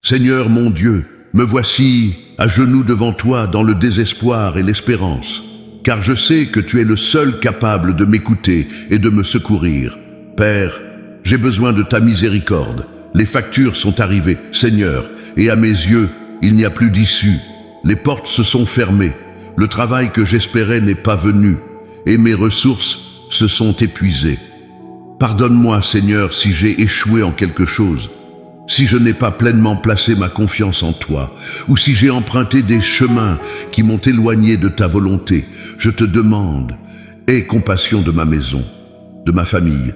Seigneur mon Dieu, me voici à genoux devant toi dans le désespoir et l'espérance, car je sais que tu es le seul capable de m'écouter et de me secourir. Père, j'ai besoin de ta miséricorde. Les factures sont arrivées, Seigneur, et à mes yeux, il n'y a plus d'issue. Les portes se sont fermées. Le travail que j'espérais n'est pas venu, et mes ressources se sont épuisées. Pardonne-moi, Seigneur, si j'ai échoué en quelque chose, si je n'ai pas pleinement placé ma confiance en toi, ou si j'ai emprunté des chemins qui m'ont éloigné de ta volonté. Je te demande, aie compassion de ma maison, de ma famille.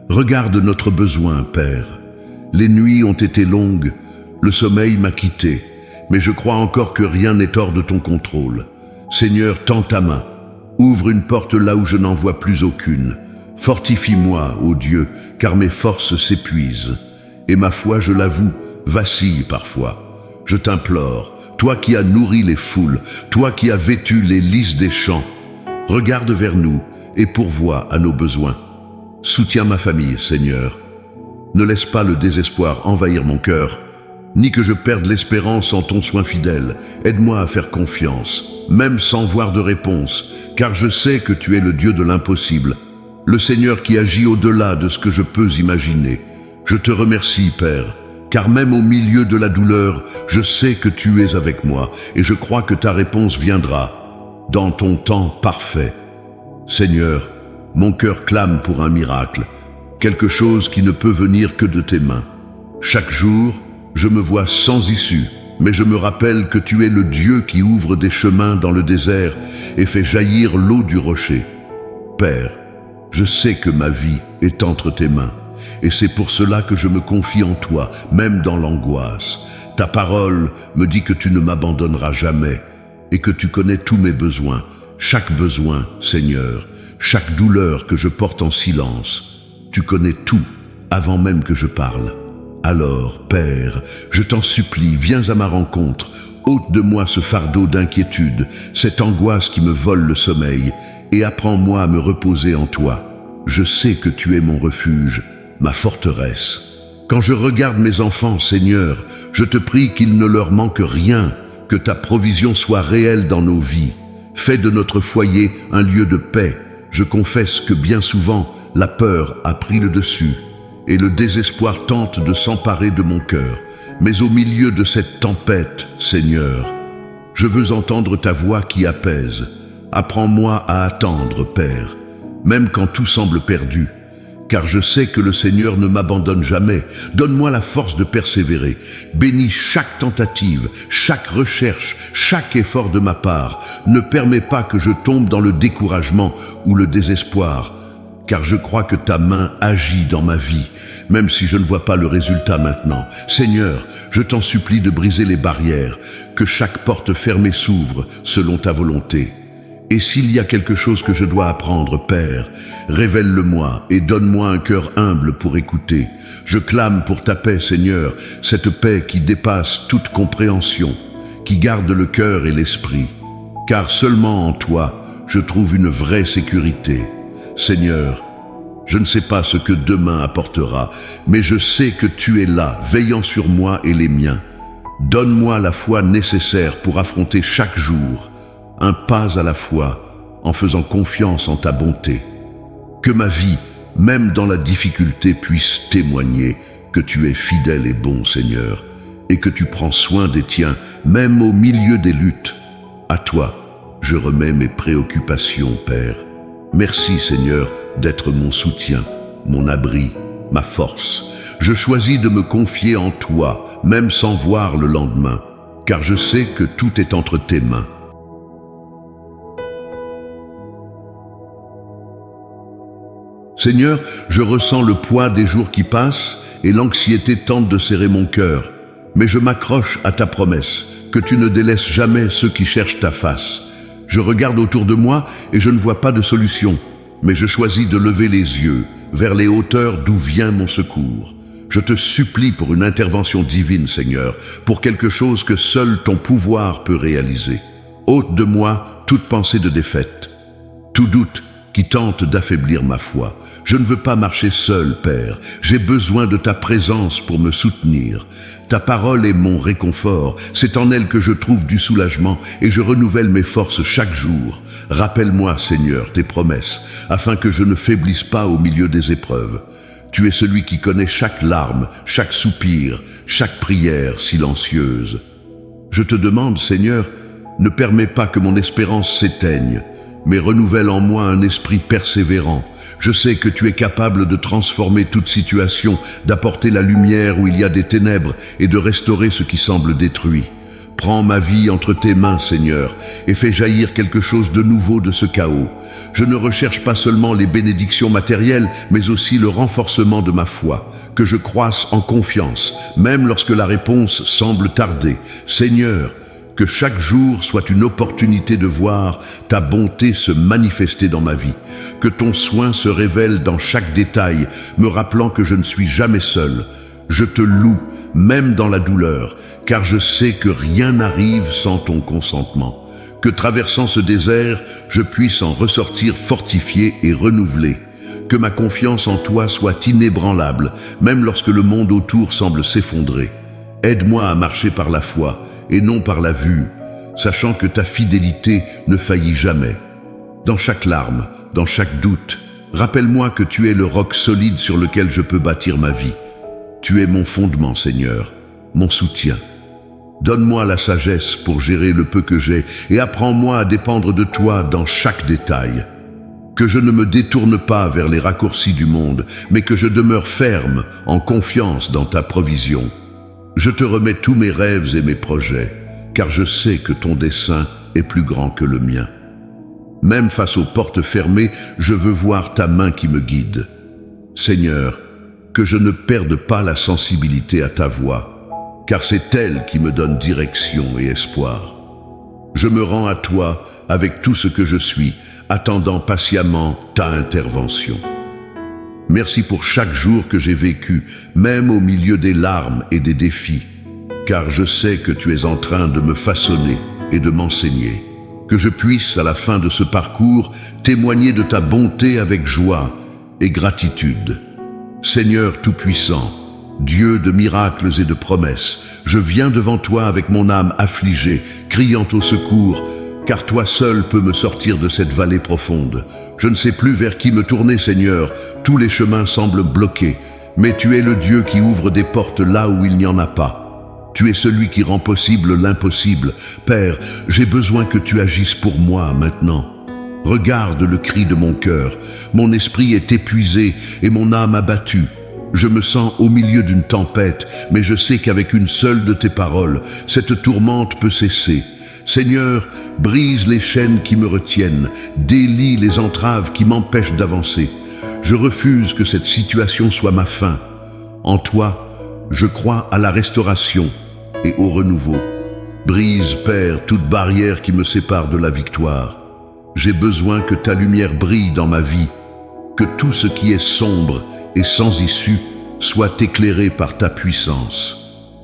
Regarde notre besoin, Père. Les nuits ont été longues, le sommeil m'a quitté, mais je crois encore que rien n'est hors de ton contrôle. Seigneur, tends ta main, ouvre une porte là où je n'en vois plus aucune. Fortifie-moi, ô Dieu, car mes forces s'épuisent, et ma foi, je l'avoue, vacille parfois. Je t'implore, toi qui as nourri les foules, toi qui as vêtu les lys des champs, regarde vers nous et pourvois à nos besoins. Soutiens ma famille, Seigneur. Ne laisse pas le désespoir envahir mon cœur, ni que je perde l'espérance en ton soin fidèle. Aide-moi à faire confiance, même sans voir de réponse, car je sais que tu es le Dieu de l'impossible, le Seigneur qui agit au-delà de ce que je peux imaginer. Je te remercie, Père, car même au milieu de la douleur, je sais que tu es avec moi, et je crois que ta réponse viendra dans ton temps parfait. Seigneur, mon cœur clame pour un miracle, quelque chose qui ne peut venir que de tes mains. Chaque jour, je me vois sans issue, mais je me rappelle que tu es le Dieu qui ouvre des chemins dans le désert et fait jaillir l'eau du rocher. Père, je sais que ma vie est entre tes mains, et c'est pour cela que je me confie en toi, même dans l'angoisse. Ta parole me dit que tu ne m'abandonneras jamais, et que tu connais tous mes besoins, chaque besoin, Seigneur, chaque douleur que je porte en silence. Tu connais tout, avant même que je parle. Alors, Père, je t'en supplie, viens à ma rencontre, ôte de moi ce fardeau d'inquiétude, cette angoisse qui me vole le sommeil, et apprends-moi à me reposer en toi. Je sais que tu es mon refuge, ma forteresse. Quand je regarde mes enfants, Seigneur, je te prie qu'il ne leur manque rien, que ta provision soit réelle dans nos vies. Fais de notre foyer un lieu de paix. Je confesse que bien souvent, la peur a pris le dessus, et le désespoir tente de s'emparer de mon cœur. Mais au milieu de cette tempête, Seigneur, je veux entendre ta voix qui apaise. Apprends-moi à attendre, Père, même quand tout semble perdu, car je sais que le Seigneur ne m'abandonne jamais. Donne-moi la force de persévérer. Bénis chaque tentative, chaque recherche, chaque effort de ma part. Ne permets pas que je tombe dans le découragement ou le désespoir, car je crois que ta main agit dans ma vie, même si je ne vois pas le résultat maintenant. Seigneur, je t'en supplie de briser les barrières, que chaque porte fermée s'ouvre selon ta volonté. Et s'il y a quelque chose que je dois apprendre, Père, révèle-le-moi et donne-moi un cœur humble pour écouter. Je clame pour ta paix, Seigneur, cette paix qui dépasse toute compréhension, qui garde le cœur et l'esprit, car seulement en toi, je trouve une vraie sécurité. Seigneur, je ne sais pas ce que demain apportera, mais je sais que tu es là, veillant sur moi et les miens. Donne-moi la foi nécessaire pour affronter chaque jour, un pas à la fois, en faisant confiance en ta bonté. Que ma vie, même dans la difficulté, puisse témoigner que tu es fidèle et bon, Seigneur, et que tu prends soin des tiens, même au milieu des luttes. À toi, je remets mes préoccupations, Père. Merci, Seigneur, d'être mon soutien, mon abri, ma force. Je choisis de me confier en toi, même sans voir le lendemain, car je sais que tout est entre tes mains. Seigneur, je ressens le poids des jours qui passent et l'anxiété tente de serrer mon cœur. Mais je m'accroche à ta promesse, que tu ne délaisses jamais ceux qui cherchent ta face. Je regarde autour de moi et je ne vois pas de solution, mais je choisis de lever les yeux vers les hauteurs d'où vient mon secours. Je te supplie pour une intervention divine, Seigneur, pour quelque chose que seul ton pouvoir peut réaliser. Ôte de moi toute pensée de défaite, tout doute qui tentent d'affaiblir ma foi. Je ne veux pas marcher seul, Père. J'ai besoin de ta présence pour me soutenir. Ta parole est mon réconfort. C'est en elle que je trouve du soulagement et je renouvelle mes forces chaque jour. Rappelle-moi, Seigneur, tes promesses, afin que je ne faiblisse pas au milieu des épreuves. Tu es celui qui connaît chaque larme, chaque soupir, chaque prière silencieuse. Je te demande, Seigneur, ne permets pas que mon espérance s'éteigne, mais renouvelle en moi un esprit persévérant. Je sais que tu es capable de transformer toute situation, d'apporter la lumière où il y a des ténèbres et de restaurer ce qui semble détruit. Prends ma vie entre tes mains, Seigneur, et fais jaillir quelque chose de nouveau de ce chaos. Je ne recherche pas seulement les bénédictions matérielles, mais aussi le renforcement de ma foi, que je croisse en confiance, même lorsque la réponse semble tarder. Seigneur, que chaque jour soit une opportunité de voir ta bonté se manifester dans ma vie. Que ton soin se révèle dans chaque détail, me rappelant que je ne suis jamais seul. Je te loue, même dans la douleur, car je sais que rien n'arrive sans ton consentement. Que traversant ce désert, je puisse en ressortir fortifié et renouvelé. Que ma confiance en toi soit inébranlable, même lorsque le monde autour semble s'effondrer. Aide-moi à marcher par la foi et non par la vue, sachant que ta fidélité ne faillit jamais. Dans chaque larme, dans chaque doute, rappelle-moi que tu es le roc solide sur lequel je peux bâtir ma vie. Tu es mon fondement, Seigneur, mon soutien. Donne-moi la sagesse pour gérer le peu que j'ai et apprends-moi à dépendre de toi dans chaque détail. Que je ne me détourne pas vers les raccourcis du monde, mais que je demeure ferme, en confiance dans ta provision. Je te remets tous mes rêves et mes projets, car je sais que ton dessein est plus grand que le mien. Même face aux portes fermées, je veux voir ta main qui me guide. Seigneur, que je ne perde pas la sensibilité à ta voix, car c'est elle qui me donne direction et espoir. Je me rends à toi avec tout ce que je suis, attendant patiemment ta intervention. Merci pour chaque jour que j'ai vécu, même au milieu des larmes et des défis, car je sais que tu es en train de me façonner et de m'enseigner. Que je puisse, à la fin de ce parcours, témoigner de ta bonté avec joie et gratitude. Seigneur Tout-Puissant, Dieu de miracles et de promesses, je viens devant toi avec mon âme affligée, criant au secours, car toi seul peux me sortir de cette vallée profonde. Je ne sais plus vers qui me tourner, Seigneur, tous les chemins semblent bloqués, mais tu es le Dieu qui ouvre des portes là où il n'y en a pas. Tu es celui qui rend possible l'impossible. Père, j'ai besoin que tu agisses pour moi maintenant. Regarde le cri de mon cœur. Mon esprit est épuisé et mon âme abattue. Je me sens au milieu d'une tempête, mais je sais qu'avec une seule de tes paroles, cette tourmente peut cesser. Seigneur, brise les chaînes qui me retiennent, délie les entraves qui m'empêchent d'avancer. Je refuse que cette situation soit ma fin. En toi, je crois à la restauration et au renouveau. Brise, Père, toute barrière qui me sépare de la victoire. J'ai besoin que ta lumière brille dans ma vie, que tout ce qui est sombre et sans issue soit éclairé par ta puissance.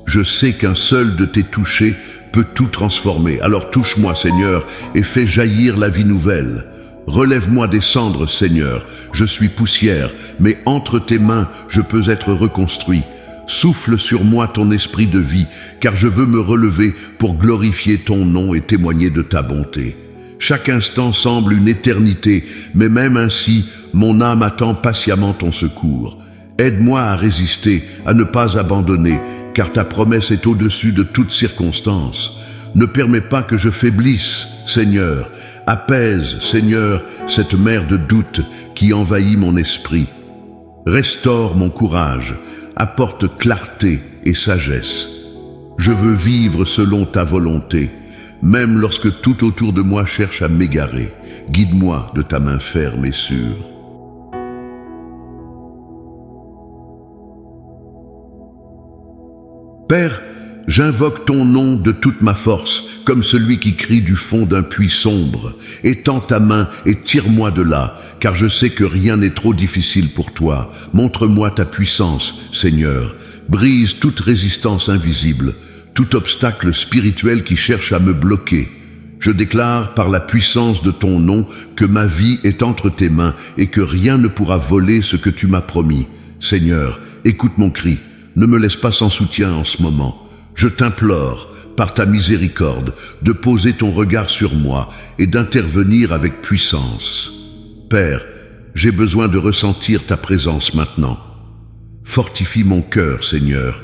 Je sais qu'un seul de tes touchés peut tout transformer. Alors touche-moi, Seigneur, et fais jaillir la vie nouvelle. Relève-moi des cendres, Seigneur. Je suis poussière, mais entre tes mains, je peux être reconstruit. Souffle sur moi ton esprit de vie, car je veux me relever pour glorifier ton nom et témoigner de ta bonté. Chaque instant semble une éternité, mais même ainsi, mon âme attend patiemment ton secours. Aide-moi à résister, à ne pas abandonner, car ta promesse est au-dessus de toute circonstance. Ne permets pas que je faiblisse, Seigneur. Apaise, Seigneur, cette mer de doute qui envahit mon esprit. Restaure mon courage, apporte clarté et sagesse. Je veux vivre selon ta volonté, même lorsque tout autour de moi cherche à m'égarer. Guide-moi de ta main ferme et sûre. Père, j'invoque ton nom de toute ma force, comme celui qui crie du fond d'un puits sombre. Étends ta main et tire-moi de là, car je sais que rien n'est trop difficile pour toi. Montre-moi ta puissance, Seigneur. Brise toute résistance invisible, tout obstacle spirituel qui cherche à me bloquer. Je déclare par la puissance de ton nom que ma vie est entre tes mains et que rien ne pourra voler ce que tu m'as promis. Seigneur, écoute mon cri, ne me laisse pas sans soutien en ce moment. Je t'implore, par ta miséricorde, de poser ton regard sur moi et d'intervenir avec puissance. Père, j'ai besoin de ressentir ta présence maintenant. Fortifie mon cœur, Seigneur.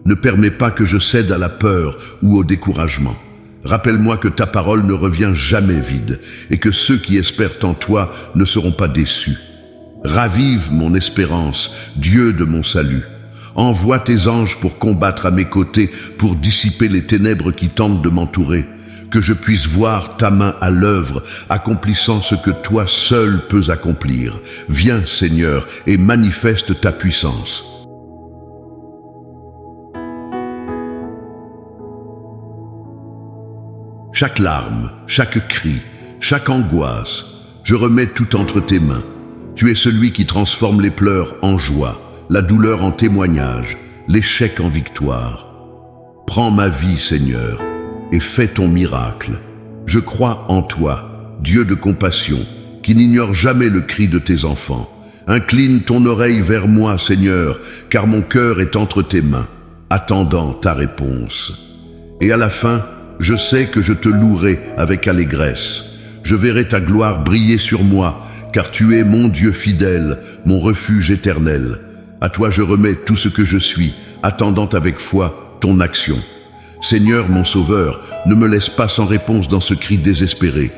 Ne permets pas que je cède à la peur ou au découragement. Rappelle-moi que ta parole ne revient jamais vide et que ceux qui espèrent en toi ne seront pas déçus. Ravive mon espérance, Dieu de mon salut. Envoie tes anges pour combattre à mes côtés, pour dissiper les ténèbres qui tentent de m'entourer. Que je puisse voir ta main à l'œuvre, accomplissant ce que toi seul peux accomplir. Viens, Seigneur, et manifeste ta puissance. Chaque larme, chaque cri, chaque angoisse, je remets tout entre tes mains. Tu es celui qui transforme les pleurs en joie, la douleur en témoignage, l'échec en victoire. Prends ma vie, Seigneur, et fais ton miracle. Je crois en toi, Dieu de compassion, qui n'ignore jamais le cri de tes enfants. Incline ton oreille vers moi, Seigneur, car mon cœur est entre tes mains, attendant ta réponse. Et à la fin, je sais que je te louerai avec allégresse. Je verrai ta gloire briller sur moi, car tu es mon Dieu fidèle, mon refuge éternel. À toi je remets tout ce que je suis, attendant avec foi ton action. Seigneur mon Sauveur, ne me laisse pas sans réponse dans ce cri désespéré.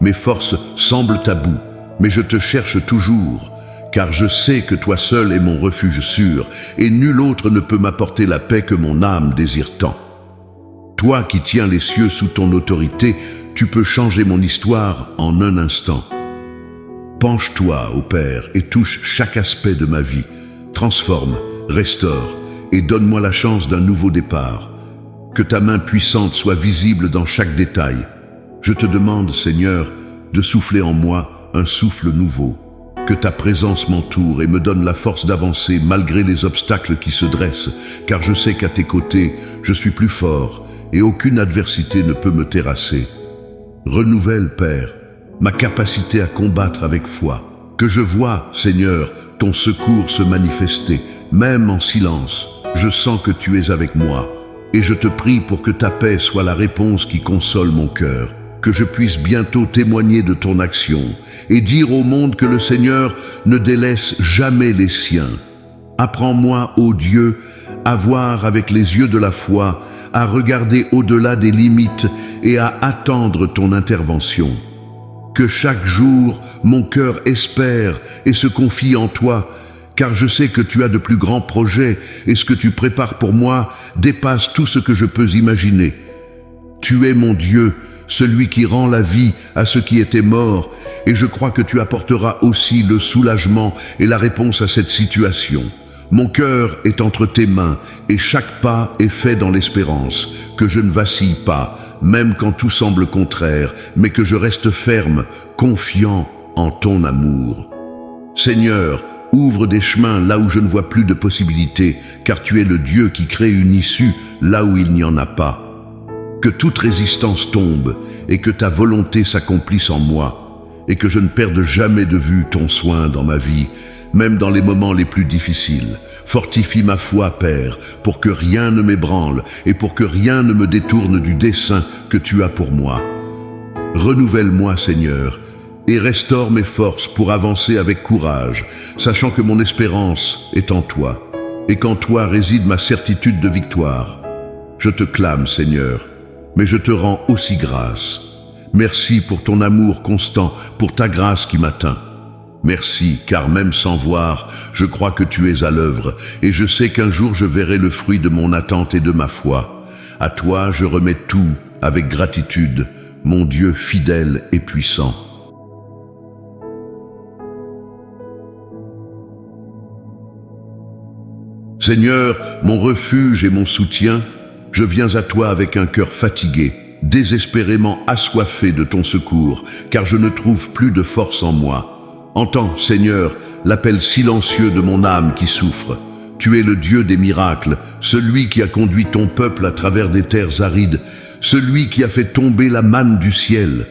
Mes forces semblent à bout, mais je te cherche toujours, car je sais que toi seul es mon refuge sûr, et nul autre ne peut m'apporter la paix que mon âme désire tant. Toi qui tiens les cieux sous ton autorité, tu peux changer mon histoire en un instant. Penche-toi, ô Père, et touche chaque aspect de ma vie. Transforme, restaure, et donne-moi la chance d'un nouveau départ. Que ta main puissante soit visible dans chaque détail. Je te demande, Seigneur, de souffler en moi un souffle nouveau. Que ta présence m'entoure et me donne la force d'avancer malgré les obstacles qui se dressent, car je sais qu'à tes côtés, je suis plus fort et aucune adversité ne peut me terrasser. Renouvelle, Père, ma capacité à combattre avec foi. Que je vois, Seigneur, ton secours se manifester, même en silence. Je sens que tu es avec moi, et je te prie pour que ta paix soit la réponse qui console mon cœur. Que je puisse bientôt témoigner de ton action, et dire au monde que le Seigneur ne délaisse jamais les siens. Apprends-moi, ô Dieu, à voir avec les yeux de la foi, à regarder au-delà des limites et à attendre ton intervention. Que chaque jour, mon cœur espère et se confie en toi, car je sais que tu as de plus grands projets et ce que tu prépares pour moi dépasse tout ce que je peux imaginer. Tu es mon Dieu, celui qui rend la vie à ceux qui étaient morts, et je crois que tu apporteras aussi le soulagement et la réponse à cette situation. Mon cœur est entre tes mains, et chaque pas est fait dans l'espérance, que je ne vacille pas, même quand tout semble contraire, mais que je reste ferme, confiant en ton amour. Seigneur, ouvre des chemins là où je ne vois plus de possibilités, car tu es le Dieu qui crée une issue là où il n'y en a pas. Que toute résistance tombe, et que ta volonté s'accomplisse en moi, et que je ne perde jamais de vue ton soin dans ma vie, même dans les moments les plus difficiles. Fortifie ma foi, Père, pour que rien ne m'ébranle et pour que rien ne me détourne du dessein que tu as pour moi. Renouvelle-moi, Seigneur, et restaure mes forces pour avancer avec courage, sachant que mon espérance est en toi, et qu'en toi réside ma certitude de victoire. Je te clame, Seigneur, mais je te rends aussi grâce. Merci pour ton amour constant, pour ta grâce qui m'atteint. Merci, car même sans voir, je crois que tu es à l'œuvre, et je sais qu'un jour je verrai le fruit de mon attente et de ma foi. À toi, je remets tout avec gratitude, mon Dieu fidèle et puissant. Seigneur, mon refuge et mon soutien, je viens à toi avec un cœur fatigué, désespérément assoiffé de ton secours, car je ne trouve plus de force en moi. Entends, Seigneur, l'appel silencieux de mon âme qui souffre. Tu es le Dieu des miracles, celui qui a conduit ton peuple à travers des terres arides, celui qui a fait tomber la manne du ciel.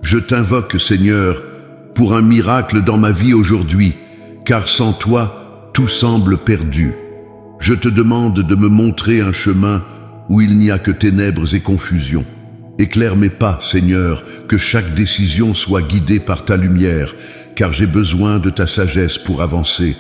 Je t'invoque, Seigneur, pour un miracle dans ma vie aujourd'hui, car sans toi, tout semble perdu. Je te demande de me montrer un chemin où il n'y a que ténèbres et confusion. Éclaire mes pas, Seigneur, que chaque décision soit guidée par ta lumière, car j'ai besoin de ta sagesse pour avancer.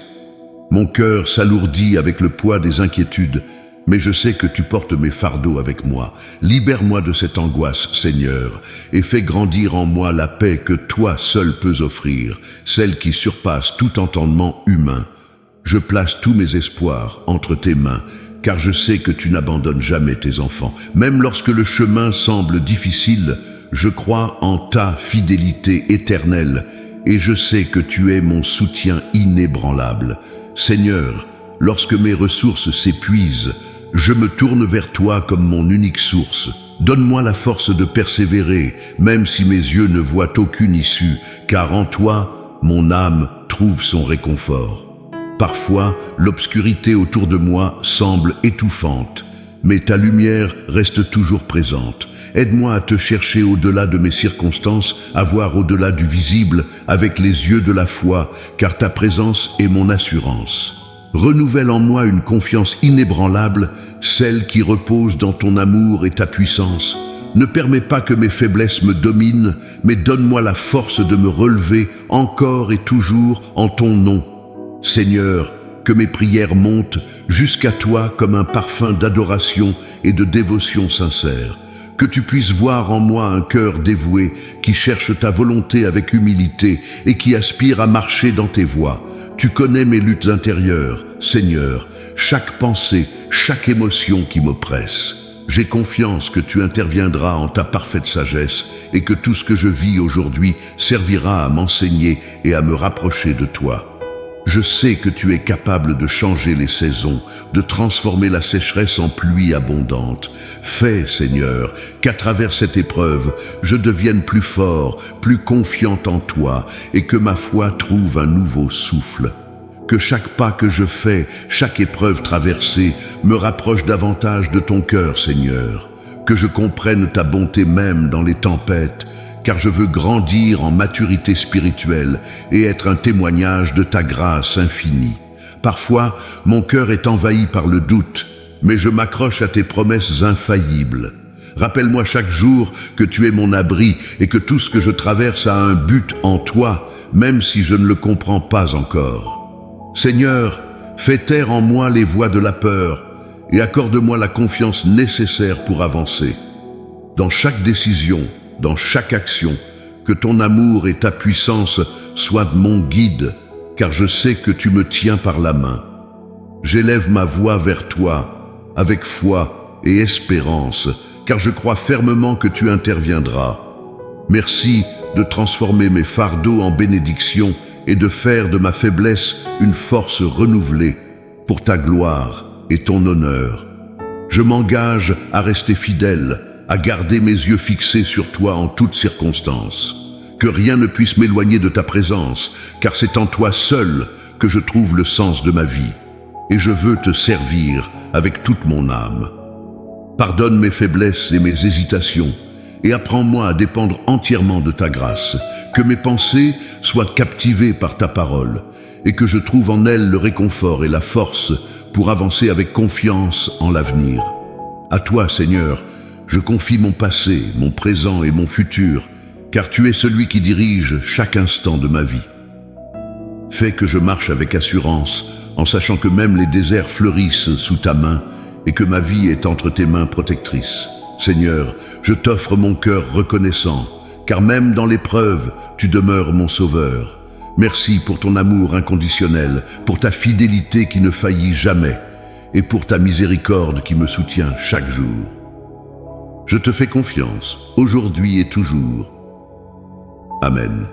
Mon cœur s'alourdit avec le poids des inquiétudes, mais je sais que tu portes mes fardeaux avec moi. Libère-moi de cette angoisse, Seigneur, et fais grandir en moi la paix que toi seul peux offrir, celle qui surpasse tout entendement humain. Je place tous mes espoirs entre tes mains, car je sais que tu n'abandonnes jamais tes enfants. Même lorsque le chemin semble difficile, je crois en ta fidélité éternelle, et je sais que tu es mon soutien inébranlable. Seigneur, lorsque mes ressources s'épuisent, je me tourne vers toi comme mon unique source. Donne-moi la force de persévérer, même si mes yeux ne voient aucune issue, car en toi, mon âme trouve son réconfort. Parfois, l'obscurité autour de moi semble étouffante, mais ta lumière reste toujours présente. Aide-moi à te chercher au-delà de mes circonstances, à voir au-delà du visible avec les yeux de la foi, car ta présence est mon assurance. Renouvelle en moi une confiance inébranlable, celle qui repose dans ton amour et ta puissance. Ne permets pas que mes faiblesses me dominent, mais donne-moi la force de me relever encore et toujours en ton nom. Seigneur, que mes prières montent jusqu'à toi comme un parfum d'adoration et de dévotion sincère. Que tu puisses voir en moi un cœur dévoué qui cherche ta volonté avec humilité et qui aspire à marcher dans tes voies. Tu connais mes luttes intérieures, Seigneur, chaque pensée, chaque émotion qui m'oppresse. J'ai confiance que tu interviendras en ta parfaite sagesse et que tout ce que je vis aujourd'hui servira à m'enseigner et à me rapprocher de toi. Je sais que tu es capable de changer les saisons, de transformer la sécheresse en pluie abondante. Fais, Seigneur, qu'à travers cette épreuve, je devienne plus fort, plus confiant en toi, et que ma foi trouve un nouveau souffle. Que chaque pas que je fais, chaque épreuve traversée, me rapproche davantage de ton cœur, Seigneur. Que je comprenne ta bonté même dans les tempêtes, car je veux grandir en maturité spirituelle et être un témoignage de ta grâce infinie. Parfois, mon cœur est envahi par le doute, mais je m'accroche à tes promesses infaillibles. Rappelle-moi chaque jour que tu es mon abri et que tout ce que je traverse a un but en toi, même si je ne le comprends pas encore. Seigneur, fais taire en moi les voix de la peur et accorde-moi la confiance nécessaire pour avancer. Dans chaque décision, dans chaque action, que ton amour et ta puissance soient mon guide, car je sais que tu me tiens par la main. J'élève ma voix vers toi, avec foi et espérance, car je crois fermement que tu interviendras. Merci de transformer mes fardeaux en bénédictions et de faire de ma faiblesse une force renouvelée, pour ta gloire et ton honneur. Je m'engage à rester fidèle, à garder mes yeux fixés sur toi en toutes circonstances. Que rien ne puisse m'éloigner de ta présence, car c'est en toi seul que je trouve le sens de ma vie. Et je veux te servir avec toute mon âme. Pardonne mes faiblesses et mes hésitations, et apprends-moi à dépendre entièrement de ta grâce. Que mes pensées soient captivées par ta parole, et que je trouve en elles le réconfort et la force pour avancer avec confiance en l'avenir. À toi, Seigneur, je confie mon passé, mon présent et mon futur, car tu es celui qui dirige chaque instant de ma vie. Fais que je marche avec assurance, en sachant que même les déserts fleurissent sous ta main et que ma vie est entre tes mains protectrices. Seigneur, je t'offre mon cœur reconnaissant, car même dans l'épreuve, tu demeures mon sauveur. Merci pour ton amour inconditionnel, pour ta fidélité qui ne faillit jamais, et pour ta miséricorde qui me soutient chaque jour. Je te fais confiance, aujourd'hui et toujours. Amen.